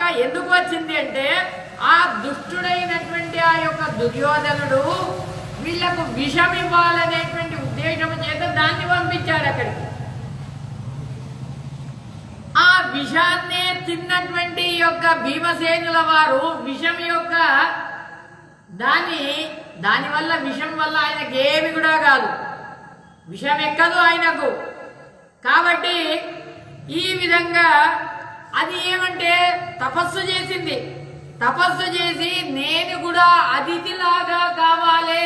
లక్క ఎందుకు వచ్చింది అంటే ఆ దుష్టుడైనటువంటి ఆ యొక్క దుర్యోధనుడు వీళ్లకు విషం ఇవ్వాలనేటువంటి ఉద్దేశం చేత దాన్ని పంపించాడు అక్కడికి. ఆ విషాన్నే తిన్నటువంటి యొక్క భీమసేనుల వారు విషం యొక్క దానివల్ల విషం వల్ల ఆయనకి ఏమి కూడా కాదు, విషం ఎక్కదు ఆయనకు. కాబట్టి ఈ విధంగా అది ఏమంటే తపస్సు చేసింది. తపస్సు చేసి నేను కూడా అదితిలాగా కావాలి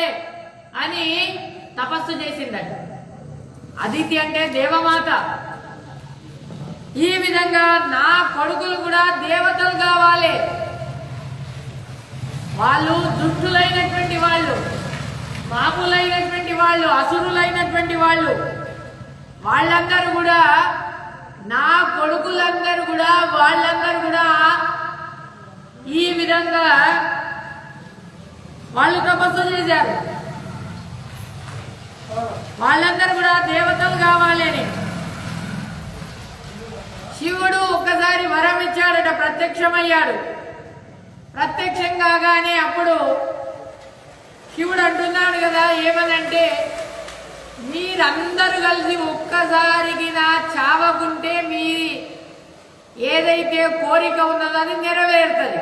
అని తపస్సు చేసిందట. అదితి అంటే దేవమాత. ఈ విధంగా నా కొడుకులు కూడా దేవతలు కావాలి, వాళ్ళు దుష్టులైనటువంటి వాళ్ళు, పాపులైనటువంటి వాళ్ళు, అసురులైనటువంటి వాళ్ళు, వాళ్ళందరూ కూడా నా కొడుకులందరూ కూడా వాళ్ళందరూ కూడా ఈ విధంగా వాళ్ళు తపస్సు చేశారు. వాళ్ళందరూ కూడా దేవతలు కావాలి అని శివుడు ఒక్కసారి వరం ఇచ్చాడట, ప్రత్యక్షమయ్యాడు. ప్రత్యక్షం కాగానే అప్పుడు శివుడు అంటున్నాడు కదా, ఏమనంటే మీరందరూ కలిసి ఒక్కసారికి నా చావకుంటే మీ ఏదైతే కోరిక ఉన్నదో అది నెరవేరుతుంది.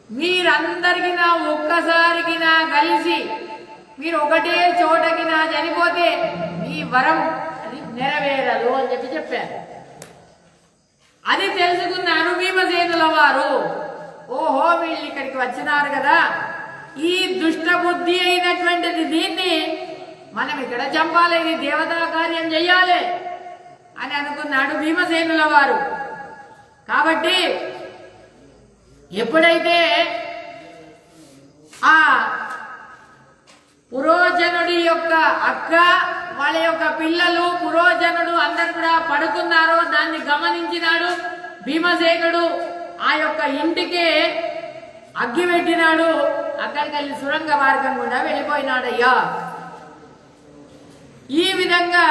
మీరందరికీ నా ఒక్కసారికి నా కలిసి మీరు ఒకటే చోటకి నా చనిపోతే మీ వరం అది నెరవేరదు అని చెప్పారు. అది తెలుసుకున్నాను భీమసేనుల వారు. ఓహో వీళ్ళు ఇక్కడికి వచ్చినారు కదా, ఈ దుష్ట బుద్ధి అయినటువంటిది దీన్ని మనం ఇక్కడ చంపాలి, ఇది దేవతా కార్యం చెయ్యాలి అని అనుకున్నాడు భీమసేనుల వారు. కాబట్టి ఎప్పుడైతే ఆ పురోజనుడి యొక్క అక్క వాళ్ళ యొక్క పిల్లలు పురోజనుడు అందరు కూడా పడుకున్నారో దాన్ని గమనించినాడు భీమసేనుడు. ఆ యొక్క ఇంటికి అగ్గి పెట్టినాడు. అక్కడికి వెళ్ళి సురంగ మార్గం కూడా వెళ్ళిపోయినాడయ్యా. ఈ విధంగా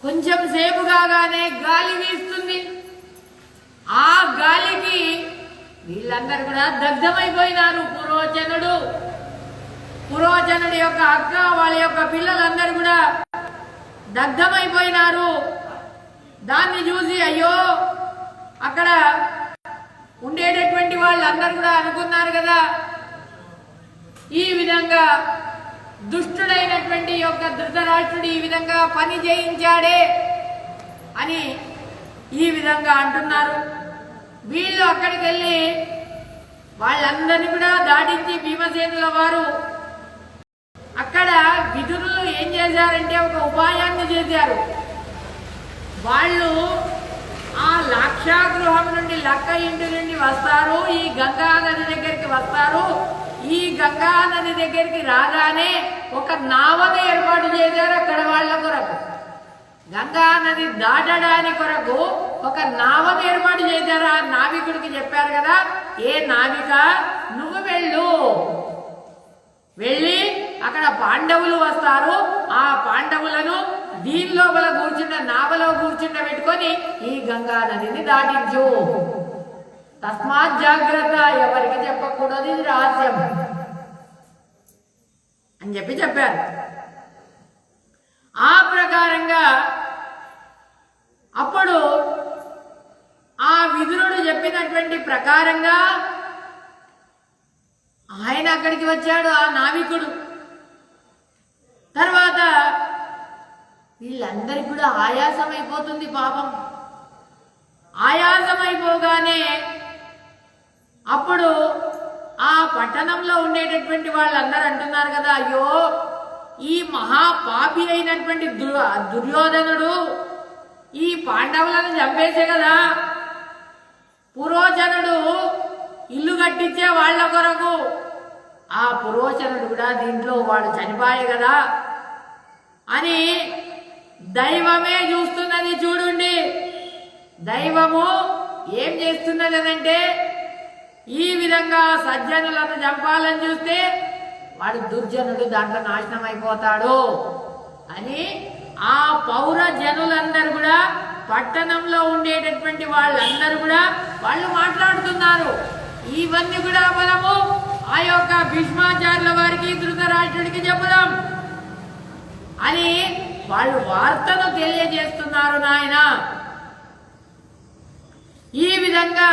కొంచెం సేపు కాగానే గాలి వీస్తుంది. ఆ గాలికి వీళ్ళందరూ కూడా దగ్ధమైపోయినారు. పురోజనుడి యొక్క అక్క వాళ్ళ యొక్క పిల్లలందరూ కూడా దగ్ధమైపోయినారు. దాన్ని చూసి అయ్యో అక్కడ ఉండేటటువంటి వాళ్ళందరూ కూడా అనుకున్నారు కదా, ఈ విధంగా దుష్టుడైనటువంటి యొక్క ధృతరాష్ట్రుడు ఈ విధంగా పని చేయించాడే అని ఈ విధంగా అంటున్నారు. వీళ్ళు అక్కడికి వెళ్ళి వాళ్ళందరినీ కూడా దాటించి భీమసేనుల వారు అక్కడ విదురులు ఏం చేశారంటే ఒక ఉపాయాన్ని చేశారు. వాళ్ళు ఆ లాక్షాగృహం నుండి లక్క ఇంటి నుండి వస్తారు, ఈ గంగా నది దగ్గరికి వస్తారు. ఈ గంగా నది దగ్గరికి రాగానే ఒక నావను ఏర్పాటు చేశారు అక్కడ వాళ్ళ కొరకు. గంగా నది దాటడానికి కొరకు ఒక నావను ఏర్పాటు చేశారు. ఆ నావికుడికి చెప్పారు కదా, ఏ నావిక నువ్వు వెళ్ళి అక్కడ పాండవులు వస్తారు, ఆ పాండవులను దీని లోపల కూర్చున్న నావలో పెట్టుకొని ఈ గంగా నదిని దాటించు. తస్మాత్ జాగ్రత్త, ఎవరికి చెప్పకూడదు, ఇది రహస్యం అని చెప్పారు. ఆ ప్రకారంగా అప్పుడు ఆ విదురుడు చెప్పినటువంటి ప్రకారంగా ఆయన అక్కడికి వచ్చాడు, ఆ నావికుడు. తర్వాత వీళ్ళందరికీ కూడా ఆయాసం అయిపోతుంది పాపం. ఆయాసం అయిపోగానే అప్పుడు ఆ పట్టణంలో ఉండేటటువంటి వాళ్ళందరూ అంటున్నారు కదా, అయ్యో ఈ మహాపాపి అయినటువంటి దుర్యోధనుడు ఈ పాండవులను చంపేసే కదా, పురోజనుడు ఇల్లు కట్టించే వాళ్ళ కొరకు ఆ పురోజనుడు కూడా దీంట్లో వాడు చనిపోయే కదా అని దైవమే చూస్తున్నది. చూడండి, దైవము ఏం చేస్తున్నది అంటే ఈ విధంగా సజ్జనులను చంపాలని చూస్తే వాడు దుర్జనుడు దాంట్లో నాశనం అయిపోతాడు అని ఆ పౌర జనులందరూ కూడా పట్టణంలో ఉండేటటువంటి వాళ్ళందరూ కూడా వాళ్ళు మాట్లాడుతున్నారు. ఇవన్నీ కూడా మనము ఆ యొక్క భీష్మాచార్యుల వారికి ధృతరాష్ట్రుడికి చెప్పుదాం అని వాళ్ళు వార్తను తెలియజేస్తున్నారు నాయన. ఈ విధంగా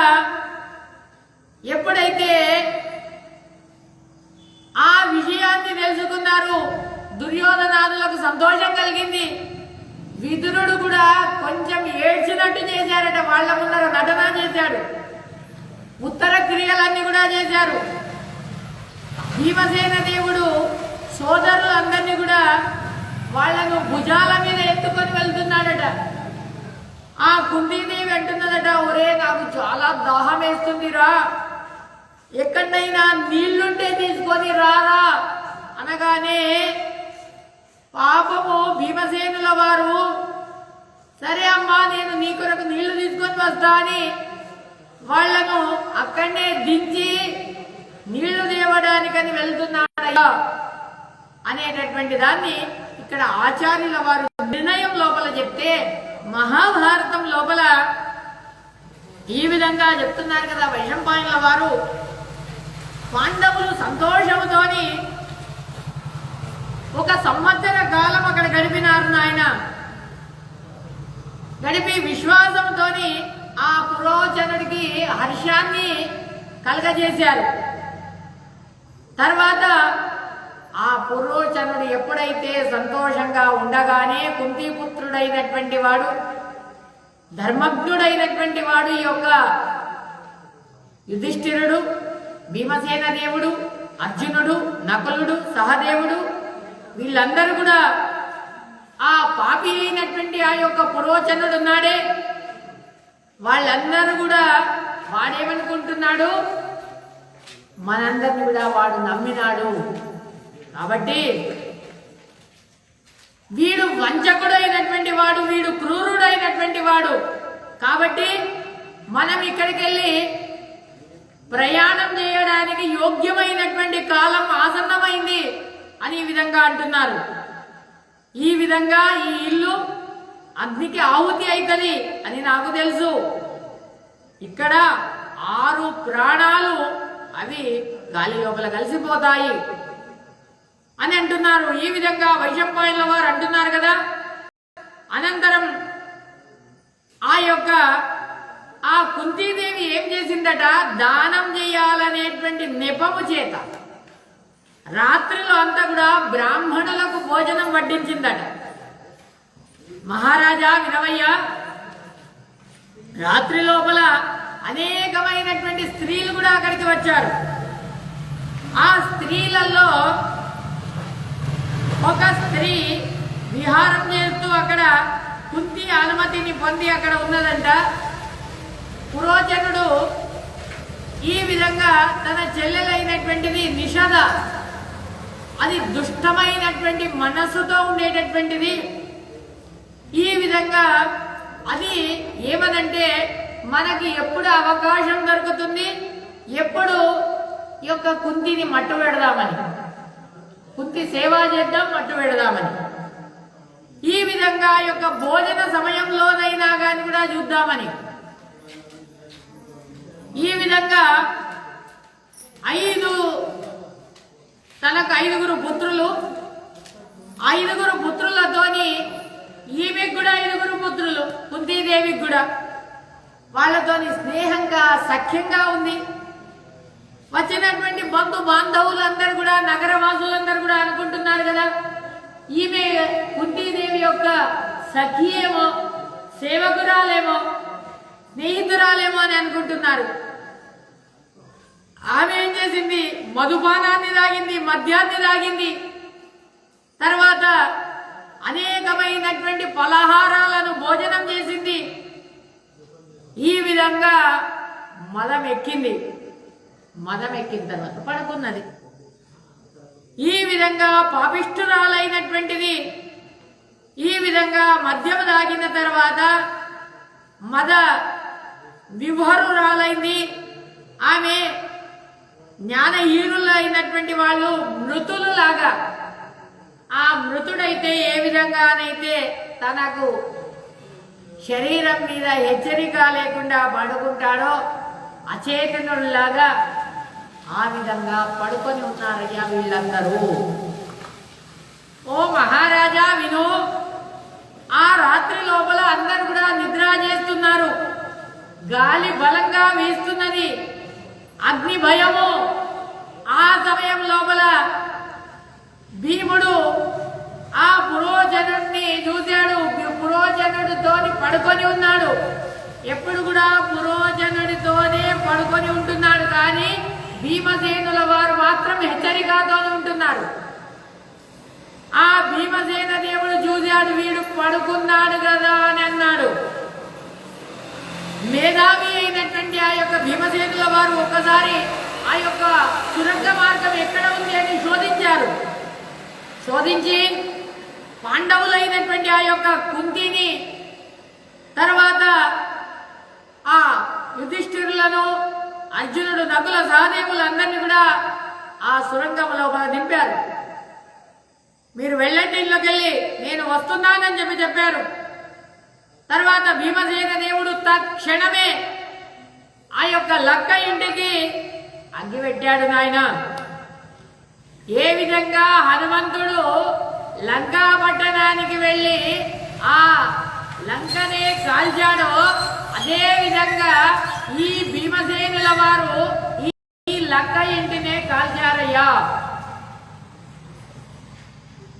ఎప్పుడైతే ఆ విషయాన్ని తెలుసుకున్నారు, దుర్యోధనాదులకు సంతోషం కలిగింది. విదురుడు కూడా కొంచెం ఏడ్చినట్టు చేశారట, వాళ్ళ ముందర నటన చేశాడు, ఉత్తర క్రియలన్నీ కూడా చేశారు. భీమసేన దేవుడు సోదరులందరినీ కూడా వాళ్లను భుజాల మీద ఎత్తుకొని వెళ్తున్నాడట. ఆ కుంతీదేవి అంటున్నదట, ఒరే నాకు చాలా దాహం వేస్తుందిరా, ఎక్కడైనా నీళ్లుంటే తీసుకొని రారా అనగానే పాపము భీమసేనుల వారు సరే అమ్మా నేను నీ కొరకు నీళ్లు తీసుకొని వస్తా అని వాళ్లను అక్కడనే దించి నీళ్లు తేవడానికని వెళ్తున్నాడయ్యా అనేటటువంటి దాన్ని ఇక్కడ ఆచార్యుల వారు నిర్ణయం లోపల చెప్తే, మహాభారతం లోపల ఈ విధంగా చెప్తున్నారు కదా. వైశంపాయనుల వారు పాండవులు సంతోషముతోని 1 సంవత్సర కాలం అక్కడ గడిపినారు నాయన. గడిపి విశ్వాసంతో ఆ పురోచనుడికి హర్షాన్ని కలగజేశారు. తర్వాత ఆ పురోచనుడు ఎప్పుడైతే సంతోషంగా ఉండగానే కుంతీపుత్రుడైనటువంటి వాడు, ధర్మజ్ఞుడైనటువంటి వాడు ఈ యొక్క యుధిష్ఠిరుడు, భీమసేన దేవుడు, అర్జునుడు, నకులుడు, సహదేవుడు వీళ్ళందరూ కూడా ఆ పాపి అయినటువంటి ఆ యొక్క పురోచనుడు ఉన్నాడే, వాళ్ళందరూ కూడా వాడేమనుకుంటున్నాడు, మనందరిని కూడా వాడు నమ్మినాడు కాబట్టి వీడు వంచకుడైనటువంటి వాడు, వీడు క్రూరుడైనటువంటి వాడు కాబట్టి మనం ఇక్కడికి వెళ్ళి ప్రయాణం చేయడానికి యోగ్యమైనటువంటి కాలం ఆసన్నమైంది అని ఈ విధంగా అంటున్నారు. ఈ విధంగా ఈ ఇల్లు అగ్నికి ఆహుతి అవుతుంది అని నాకు తెలుసు. ఇక్కడ 6 ప్రాణాలు అవి గాలి లోపల కలిసిపోతాయి అని అంటున్నారు. ఈ విధంగా వైశంపాయనుల వారు అంటున్నారు కదా. అనంతరం ఆ యొక్క ఆ కుంతీదేవి ఏం చేసిందట, దానం చేయాలనేటువంటి నెపము చేత రాత్రిలో అంతా కూడా బ్రాహ్మణులకు భోజనం వడ్డించిందట. మహారాజా వినవయ్యా, రాత్రి లోపల అనేకమైనటువంటి స్త్రీలు కూడా అక్కడికి వచ్చారు. ఆ స్త్రీలలో ఒక స్త్రీ విహారం చేస్తూ అక్కడ కుంతి అనుమతిని పొంది అక్కడ ఉన్నదంట. పురోచనుడు ఈ విధంగా తన చెల్లెలైనటువంటిది నిషద, అది దుష్టమైనటువంటి మనస్సుతో ఉండేటటువంటిది. ఈ విధంగా అది ఏమనంటే మనకి ఎప్పుడు అవకాశం దొరుకుతుంది, ఎప్పుడు ఈ యొక్క కుంతిని మట్టు పెడదామని, కుంతి సేవ చేద్దాం, మట్టు పెడదామని. ఈ విధంగా యొక్క భోజన సమయంలోనైనా కానీ కూడా చూద్దామని ఈ విధంగా తనకు 5 పుత్రులు, 5 పుత్రులతోని ఈమెకు కూడా 5 పుత్రులు, కుంతీదేవికి కూడా వాళ్ళతోని స్నేహంగా సఖ్యంగా ఉంది. వచ్చినటువంటి బంధు బాంధవులందరూ కూడా, నగరవాసులందరూ కూడా అనుకుంటున్నారు కదా, ఈమె కుంతీదేవి యొక్క సఖి ఏమో, సేవకురాలేమో, స్నేహితురాలేమో అని అనుకుంటున్నారు. ఆమె ఏం చేసింది, మధుపానాన్ని తాగింది, మద్యాన్ని తాగింది. తర్వాత అనేకమైనటువంటి పలహారాలను భోజనం చేసింది. ఈ విధంగా మదం ఎక్కింది. మదం ఎక్కిన తర్వాత పడుకున్నది. ఈ విధంగా పాపిష్ఠురాలైనటువంటిది ఈ విధంగా మద్యము తాగిన తర్వాత మద విభరురాలైంది. ఆమె జ్ఞానహీనులైనటువంటి వాళ్ళు మృతులు లాగా, ఆ మృతుడైతే ఏ విధంగానైతే తనకు శరీరం మీద హెచ్చరిక లేకుండా పడుకుంటాడో అచేతనులాగా ఆ విధంగా పడుకొని ఉన్నారయ్యా వీళ్ళందరూ. ఓ మహారాజా విను, ఆ రాత్రి లోపల అందరూ కూడా నిద్ర చేస్తున్నారు. గాలి బలంగా వీస్తున్నది, అగ్ని భయము. ఆ సమయం లోపల భీముడు ఆ పురోజనుడిని చూశాడు. పురోజనుడితోని పడుకొని ఉన్నాడు. ఎప్పుడు కూడా పురోజనుడితోనే పడుకొని ఉంటున్నాడు, కానీ భీమసేనుల వారు మాత్రం హెచ్చరికతో ఉంటున్నారు. ఆ భీమసేన దేవుడు చూశాడు, వీడు పడుకున్నాడు కదా అని అన్నాడు. మేధావి అయినటువంటి ఆ యొక్క భీమసేనుల వారు ఒక్కసారి ఆ యొక్క సురంగ మార్గం ఎక్కడ ఉంది అని శోధించారు. శోధించి పాండవులైనటువంటి ఆ యొక్క కుంతిని, తర్వాత ఆ యుధిష్ఠిరులను, అర్జునుడు, నకుల, సహదేవులందరినీ కూడా ఆ సురంగంలో దింపారు. మీరు వెళ్ళండి ఇళ్ళకి వెళ్ళి, నేను వస్తున్నానని చెప్పారు. తర్వాత భీమసేన దేవుడు తక్షణమే ఆ యొక్క లక్క ఇంటికి అగ్గి పెట్టాడు. నాయన, ఏ విధంగా హనుమంతుడు లంకా పట్టణానికి వెళ్ళి ఆ లంకనే కాల్చాడో అదే విధంగా ఈ భీమసేనుల వారు ఈ లక్క ఇంటినే కాల్చారయ్యా.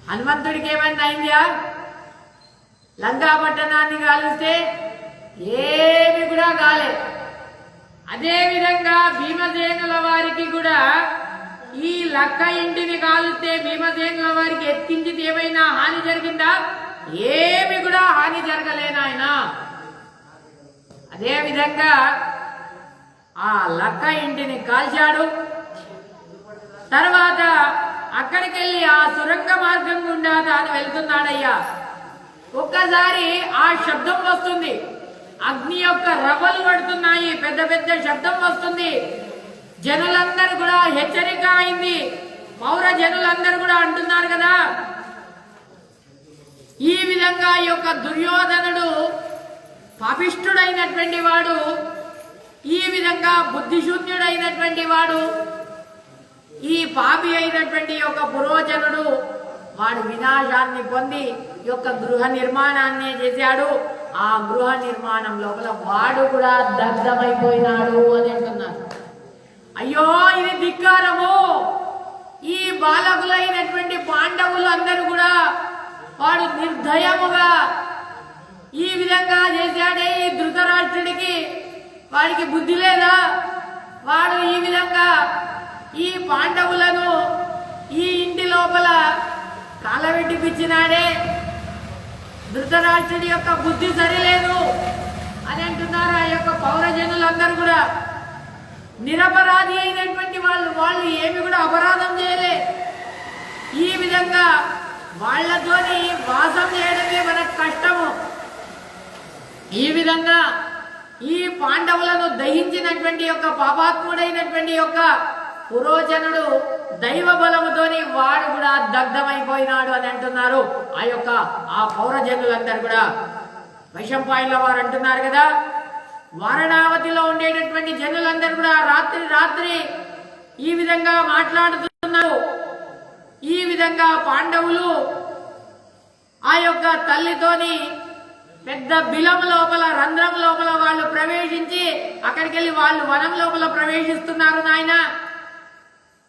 హనుమంతుడికి ఏమైనా అయిందా? లంకా పట్టణాన్ని కాలిస్తే ఏమి కూడా కాలే. అదే విధంగా భీమసేనుల వారికి కూడా ఈ లక్క ఇంటిని కాలిస్తే భీమసేనుల వారికి ఎత్తించితే ఏమైనా హాని జరిగిందా? ఏమి కూడా హాని జరగలేనాయన. అదే విధంగా ఆ లక్క ఇంటిని కాల్చాడు. తర్వాత అక్కడికి వెళ్ళి ఆ సురంగ మార్గం గుండా తాను వెళ్తున్నాడయ్యా. ఒక్కసారి ఆ శబ్దం వస్తుంది, అగ్ని యొక్క రవ్వలు పడుతున్నాయి, పెద్ద పెద్ద శబ్దం వస్తుంది. జనులందరూ కూడా హెచ్చరిక అయింది. పౌర జనులందరూ కూడా అంటున్నారు కదా, ఈ విధంగా ఈ యొక్క దుర్యోధనుడు పాపిష్ఠుడైనటువంటి వాడు, ఈ విధంగా బుద్ధిశూన్యుడైనటువంటి వాడు, ఈ పాపి అయినటువంటి యొక్క పురోజనుడు వాడు వినాశాన్ని పొంది ఈ యొక్క గృహ నిర్మాణాన్ని చేశాడు. ఆ గృహ నిర్మాణం లోపల వాడు కూడా దగ్ధమైపోయినాడు అని అంటున్నారు. అయ్యో, ఇది ధిక్కారము. ఈ బాలకులైనటువంటి పాండవులు అందరూ కూడా వాడు నిర్దయముగా ఈ విధంగా చేశాడే. ఈ ధృతరాష్ట్రుడికి వాడికి బుద్ధి లేదా? వాడు ఈ విధంగా ఈ పాండవులను ఈ ఇంటి లోపల కాలబెట్టిపిచ్చినాడే. ధృతరాష్ట్రుడి యొక్క బుద్ధి సరిలేదు అని అంటున్నారు ఆ యొక్క పౌరజనులందరూ కూడా. నిరపరాధి అయినటువంటి వాళ్ళు ఏమి కూడా అపరాధం చేయలే. ఈ విధంగా వాళ్లతోని వాసం చేయడమే మనకు కష్టము. ఈ విధంగా ఈ పాండవులను దహించినటువంటి యొక్క పాపాత్ముడైనటువంటి యొక్క పురోజనుడు దైవ బలముతోని వాడు కూడా దగ్ధమైపోయినాడు అని అంటున్నారు ఆ పౌరజనులందరూ కూడా. వైశంపాయనుల వారు అంటున్నారు కదా, వారణావతిలో ఉండేటటువంటి జనులందరూ కూడా రాత్రి ఈ విధంగా మాట్లాడుతున్నారు. ఈ విధంగా పాండవులు ఆ యొక్క తల్లితోని పెద్ద బిలం లోపల, రంధ్రం లోపల వాళ్ళు ప్రవేశించి అక్కడికి వెళ్ళి వాళ్ళు వనం లోపల ప్రవేశిస్తున్నారు. నాయన,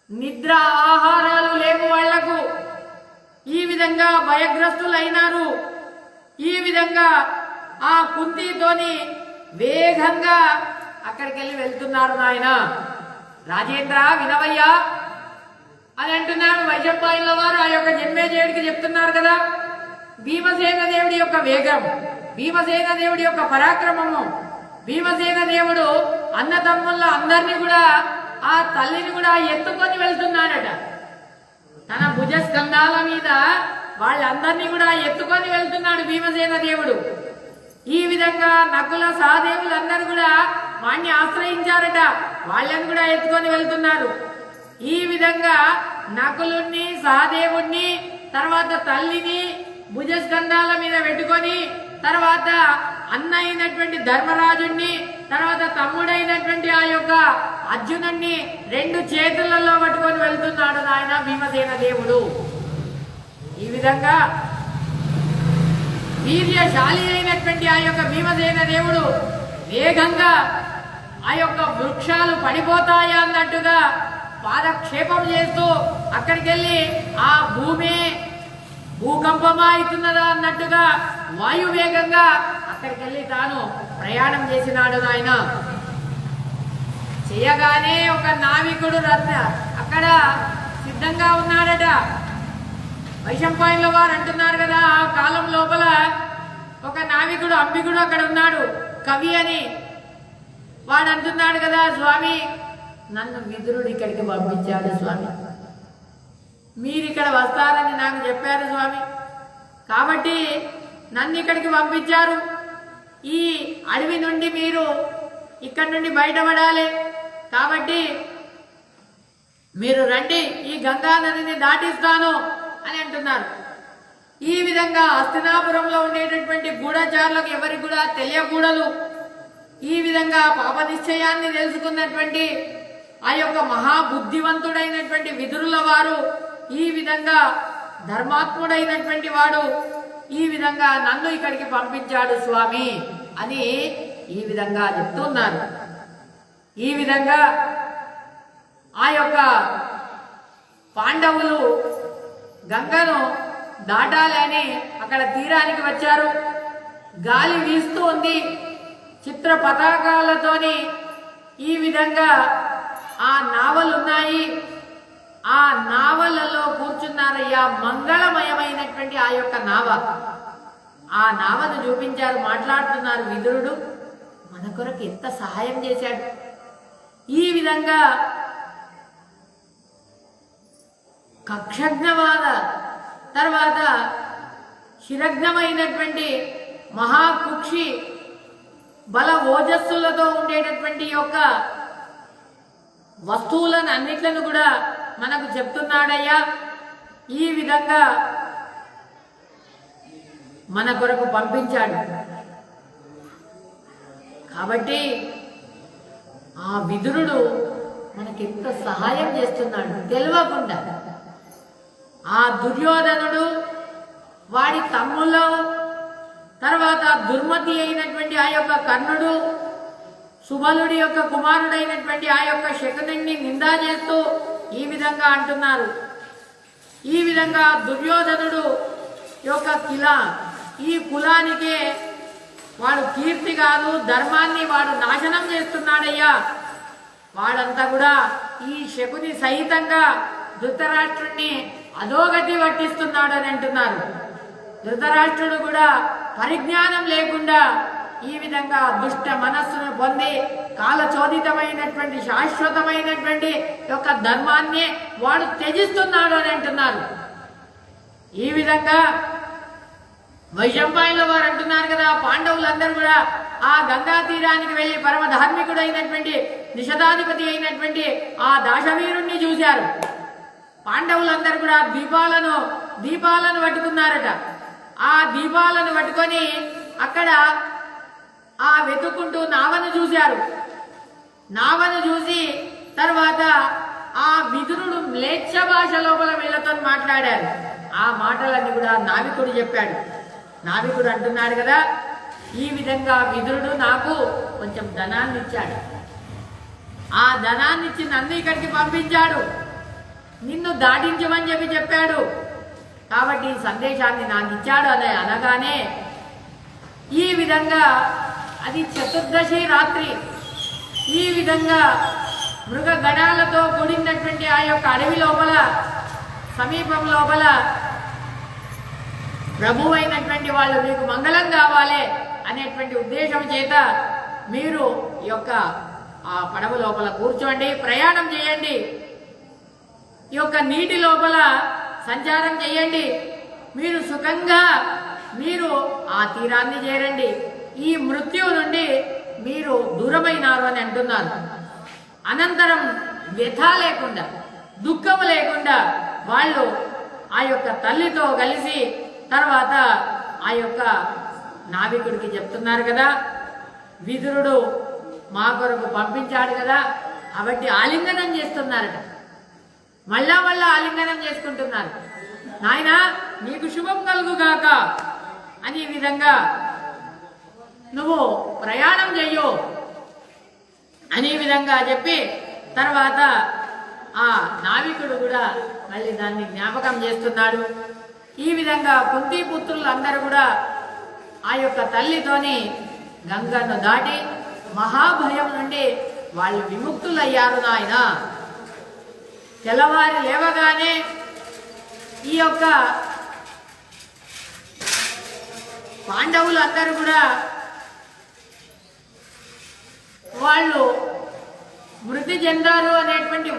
నిద్ర ఆహారాలు లేవు వాళ్లకు. ఈ విధంగా భయగ్రస్తులైనారు. ఈ విధంగా ఆ కుంతితోని వేగంగా అక్కడికి వెళ్ళి వెళ్తున్నారు. నాయన రాజేంద్ర వినవయ్యా అని అంటున్నారు వైశంపాయనుల వారు. ఆ యొక్క జన్మేజయుడికి చెప్తున్నారు కదా, భీమసేన దేవుడి యొక్క వేగం, భీమసేన దేవుడి యొక్క పరాక్రమము, భీమసేన దేవుడు అన్నదమ్ముల అందరినీ కూడా ఆ తల్లిని కూడా ఎత్తుకొని వెళ్తున్నాడట. తన భుజస్కంధాల మీద వాళ్ళందరినీ కూడా ఎత్తుకొని వెళ్తున్నాడు భీమసేన దేవుడు. ఈ విధంగా నకుల, సహదేవులందరూ కూడా వాణ్ణి ఆశ్రయించారట. వాళ్ళని కూడా ఎత్తుకొని వెళ్తున్నారు. ఈ విధంగా నకులుణ్ణి, సహదేవుణ్ణి, తర్వాత తల్లిని భుజస్కంధాల మీద పెట్టుకొని, తర్వాత అన్న అయినటువంటి ధర్మరాజుని, తర్వాత తమ్ముడైనటువంటి ఆ యొక్క అర్జునుణ్ణి రెండు చేతులలో పట్టుకొని వెళ్తున్నాడు నాయన భీమసేన దేవుడు. ఈ విధంగా వీర్యశాలి అయినటువంటి ఆ యొక్క భీమసేన దేవుడు వేగంగా ఆ యొక్క వృక్షాలు పడిపోతాయా అన్నట్టుగా పాదక్షేపం చేస్తూ అక్కడికి వెళ్ళి ఆ భూకంపమా అవుతున్నదా అన్నట్టుగా వాయువేగంగా అక్కడికి వెళ్ళి తాను ప్రయాణం చేసినాడు నాయన. చేయగానే ఒక నావికుడు అక్కడ సిద్ధంగా ఉన్నాడట. వైశంపాయనుల వారు అంటున్నారు కదా, ఆ కాలం లోపల ఒక నావికుడు అంబికుడు అక్కడ ఉన్నాడు, కవి అని. వాడు అంటున్నాడు కదా, స్వామి నన్ను విదురుడు ఇక్కడికి పంపించాడు స్వామి, మీరు ఇక్కడ వస్తారని నాకు చెప్పారు స్వామి, కాబట్టి నన్ను ఇక్కడికి పంపించారు. ఈ అడవి నుండి మీరు ఇక్కడి నుండి బయటపడాలి, కాబట్టి మీరు రండి, ఈ గంగా నదిని దాటిస్తాను అని అంటున్నారు. ఈ విధంగా హస్తినాపురంలో ఉండేటటువంటి గూఢచారులకు ఎవరికి కూడా తెలియకూడదు. ఈ విధంగా పాప నిశ్చయాన్ని తెలుసుకున్నటువంటి ఆ యొక్క మహాబుద్ధివంతుడైనటువంటి విదురుల వారు, ఈ విధంగా ధర్మాత్ముడైనటువంటి వాడు ఈ విధంగా నన్ను ఇక్కడికి పంపించాడు స్వామి అని ఈ విధంగా చెప్తున్నారు. ఈ విధంగా ఆ యొక్క పాండవులు గంగను దాటాలి అని అక్కడ తీరానికి వచ్చారు. గాలి వీస్తూ ఉంది, చిత్ర పతాకాలతోని ఈ విధంగా ఆ నావలున్నాయి. ఆ నావలలో కూర్చున్నారయ్యా, మంగళమయమైనటువంటి ఆ యొక్క నావ. ఆ నావను చూపించారు, మాట్లాడుతున్నారు. విదురుడు మన కొరకు ఎంత సహాయం చేశాడు. ఈ విధంగా కక్షజ్ఞవాద తర్వాత శిరగ్నమైనటువంటి మహాకుక్షి బల ఓజస్సులతో ఉండేటటువంటి యొక్క వస్తువులను అన్నిట్లను కూడా మనకు చెప్తున్నాడయ్యా. ఈ విధంగా మన కొరకు పంపించాడు. కాబట్టి ఆ విదురుడు మనకి ఎంత సహాయం చేస్తున్నాడు తెలియకుండా. ఆ దుర్యోధనుడు, వాడి తమ్ముళ్ళు, తర్వాత దుర్మతి అయినటువంటి ఆ యొక్క కర్ణుడు, సుబలుడి యొక్క కుమారుడైనటువంటి ఆ యొక్క శకునిని నిందా చేస్తూ ఈ విధంగా అంటున్నారు. ఈ విధంగా దుర్యోధనుడు యొక్క ఈ కులానికే వాడు కీర్తి కాదు, ధర్మాన్ని వాడు నాశనం చేస్తున్నాడయ్యా. వాడంతా కూడా ఈ శకుని సహితంగా ధృతరాష్ట్రుడిని అధోగతి పట్టిస్తున్నాడు అని అంటున్నారు. ధృతరాష్ట్రుడు కూడా పరిజ్ఞానం లేకుండా ఈ విధంగా దుష్ట మనస్సును పొంది కాలచోదితమైనటువంటి శాశ్వతమైనటువంటి యొక్క ధర్మాన్ని వాడు త్యజిస్తున్నాడు అని అంటున్నారు. ఈ విధంగా వైశంపాయనుల వారు అంటున్నారు కదా, పాండవులందరూ కూడా ఆ గంగా తీరానికి వెళ్లి పరమ ధార్మికుడైనటువంటి నిషధాధిపతి అయినటువంటి ఆ దాశవీరుణ్ణి చూశారు. పాండవులందరూ కూడా దీపాలను పట్టుకున్నారట. ఆ దీపాలను పట్టుకొని అక్కడ ఆ వెతుక్కుంటూ నావను చూశారు. నావను చూసి తర్వాత ఆ విదురుడు మ్లేచ్ఛ భాష లోపల వీళ్ళతో మాట్లాడారు. ఆ మాటలన్నీ కూడా నావికుడు చెప్పాడు. నావికుడు అంటున్నాడు కదా, ఈ విధంగా విదురుడు నాకు కొంచెం ధనాన్ని ఇచ్చాడు. ఆ ధనాన్ని ఇచ్చి నన్ను ఇక్కడికి పంపించాడు, నిన్ను దాటించమని చెప్పాడు. కాబట్టి ఈ సందేశాన్ని నాకు ఇచ్చాడు అని అనగానే ఈ విధంగా అది చతుర్దశి రాత్రి. ఈ విధంగా మృగ గణాలతో కూడినటువంటి ఆ యొక్క అడవి లోపల సమీపం లోపల ప్రభు అయినటువంటి వాళ్ళు మీకు మంగళం కావాలి అనేటువంటి ఉద్దేశం చేత మీరు ఈ యొక్క ఆ పడవ లోపల కూర్చోండి, ప్రయాణం చేయండి, ఈ యొక్క నీటి లోపల సంచారం చేయండి, మీరు సుఖంగా మీరు ఆ తీరాన్ని చేరండి, ఈ మృత్యువు నుండి మీరు దూరమైనారు అని అంటున్నారు. అనంతరం వ్యథ లేకుండా, దుఃఖం లేకుండా వాళ్ళు ఆ యొక్క తల్లితో కలిసి తర్వాత ఆ యొక్క నావికుడికి చెప్తున్నారు కదా, విదురుడు మా కొరకు పంపించాడు కదా, కాబట్టి ఆలింగనం చేస్తున్నారట. మళ్ళా ఆలింగనం చేసుకుంటున్నారు. నాయన నీకు శుభం కలుగుగాక అని ఈ విధంగా నువ్వు ప్రయాణం చెయ్యు అని విధంగా చెప్పి తర్వాత ఆ నావికుడు కూడా మళ్ళీ దాన్ని జ్ఞాపకం చేస్తున్నాడు. ఈ విధంగా కుంతి పుత్రులు అందరూ కూడా ఆ యొక్క తల్లితోని గంగను దాటి మహాభయం నుండి వాళ్ళు విముక్తులయ్యారు. నాయన తెల్లవారి లేవగానే ఈ యొక్క పాండవులు అందరూ కూడా వాళ్ళు మృతి చెందారు అనేటువంటి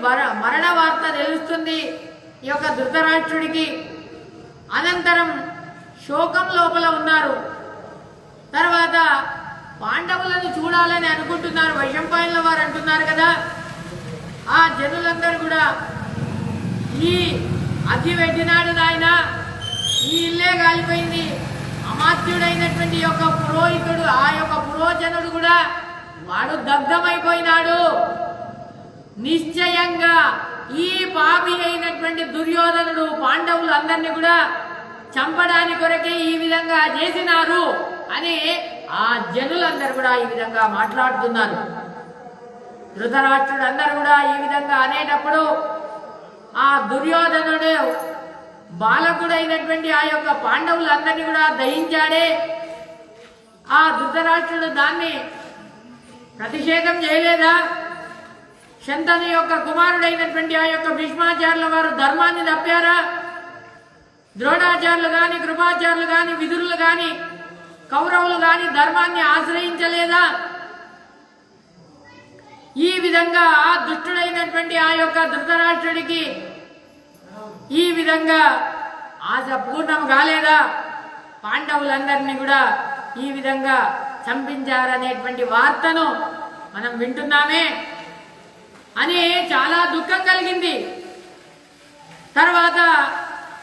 మరణ వార్త తెలుస్తుంది ఈ యొక్క ధృతరాష్ట్రుడికి. అనంతరం శోకం లోపల ఉన్నారు. తర్వాత పాండవులను చూడాలని అనుకుంటున్నారు. వైశంపాయనుల వారు అంటున్నారు కదా, ఆ జనులందరూ కూడా ఈ అగ్గి పెట్టినాడు నాయన, ఈ ఇల్లే కాలిపోయింది, అమాత్యుడైనటువంటి యొక్క పురోహితుడు ఆ యొక్క పురోజనుడు కూడా వాడు దగ్ధమైపోయినాడు. నిశ్చయంగా ఈ పాపి అయినటువంటి దుర్యోధనుడు పాండవులు అందరినీ కూడా చంపడానికి కొరకే ఈ విధంగా చేసినారు అని ఆ జనులందరూ కూడా ఈ విధంగా మాట్లాడుతున్నారు. ధృతరాష్ట్రుడు అందరూ కూడా ఈ విధంగా అనేటప్పుడు ఆ దుర్యోధనుడు బాలకుడైనటువంటి ఆ యొక్క పాండవులందరినీ కూడా దహించాడే. ఆ ధృతరాష్ట్రుడు దాన్ని ప్రతిషేధం చేయలేదా? శంతను యొక్క కుమారుడైనటువంటి ఆ యొక్క భీష్మాచార్యుల వారు ధర్మాన్ని తప్పారా? ద్రోణాచార్యులు గాని, కృపాచార్యులు గాని, విదురులు గాని, కౌరవులు గాని ధర్మాన్ని ఆశ్రయించలేదా? ఈ విధంగా ఆ దుష్టుడైనటువంటి ఆ యొక్క ధృతరాష్ట్రుడికి ఈ విధంగా ఆశ పూర్ణం కాలేదా? పాండవులందరినీ కూడా ఈ విధంగా చంపించారనేటువంటి వార్తను మనం వింటున్నామే అని చాలా దుఃఖం కలిగింది. తర్వాత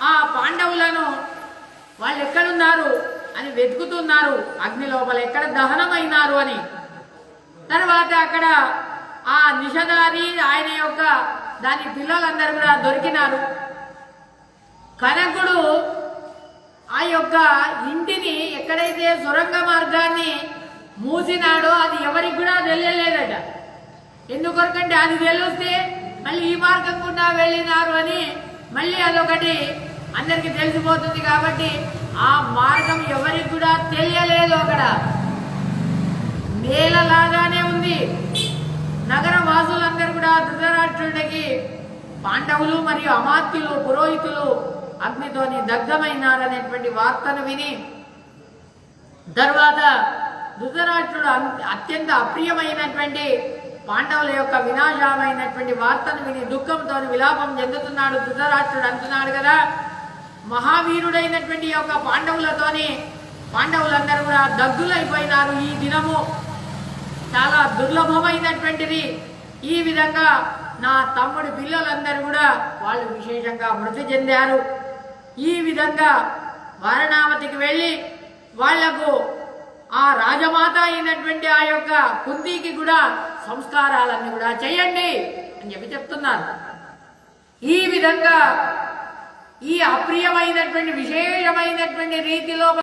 ఆ పాండవులను వాళ్ళు ఎక్కడున్నారు అని వెతుకుతున్నారు, అగ్ని లోపల ఎక్కడ దహనమైనారు అని. తర్వాత అక్కడ ఆ నిషధారి ఆయన యొక్క దాని పిల్లలందరూ కూడా దొరికినారు. కనకుడు ఆ యొక్క ఇంటిని ఎక్కడైతే సొరంగ మార్గాన్ని మూసినాడో అది ఎవరికి కూడా తెలియలేదట. ఎందుకొరకంటే అది తెలిస్తే మళ్ళీ ఈ మార్గం కూడా వెళ్ళినారు అని మళ్ళీ అదొకటి అందరికి తెలిసిపోతుంది. కాబట్టి ఆ మార్గం ఎవరికి కూడా తెలియలేదు. అక్కడ నేలలాగానే ఉంది. నగర వాసులందరూ కూడా ధృతరాష్ట్రుడికి పాండవులు మరియు అమాత్యులు పురోహితులు అగ్నితోని దగ్ధమైనారనేటువంటి వార్తను విని తర్వాత ధృతరాష్ట్రుడు అత్యంత అప్రియమైనటువంటి పాండవుల యొక్క వినాశమైనటువంటి వార్తను విని దుఃఖంతో విలాపం చెందుతున్నాడు. ధృతరాష్ట్రుడు అంటున్నాడు కదా, మహావీరుడైనటువంటి యొక్క పాండవులతోని పాండవులందరూ కూడా దగ్ధులైపోయినారు. ఈ దినము చాలా దుర్లభమైనటువంటిది. ఈ విధంగా నా తమ్ముడి పిల్లలందరూ కూడా వాళ్ళు విశేషంగా మృతి చెందారు. ఈ విధంగా వారణావతికి వెళ్ళి వాళ్లకు ఆ రాజమాత అయినటువంటి ఆ యొక్క కుంతికి కూడా సంస్కారాలన్నీ కూడా చేయండి అని చెప్తున్నారు. ఈ విధంగా ఈ అప్రియమైనటువంటి విశేషమైనటువంటి రీతిలో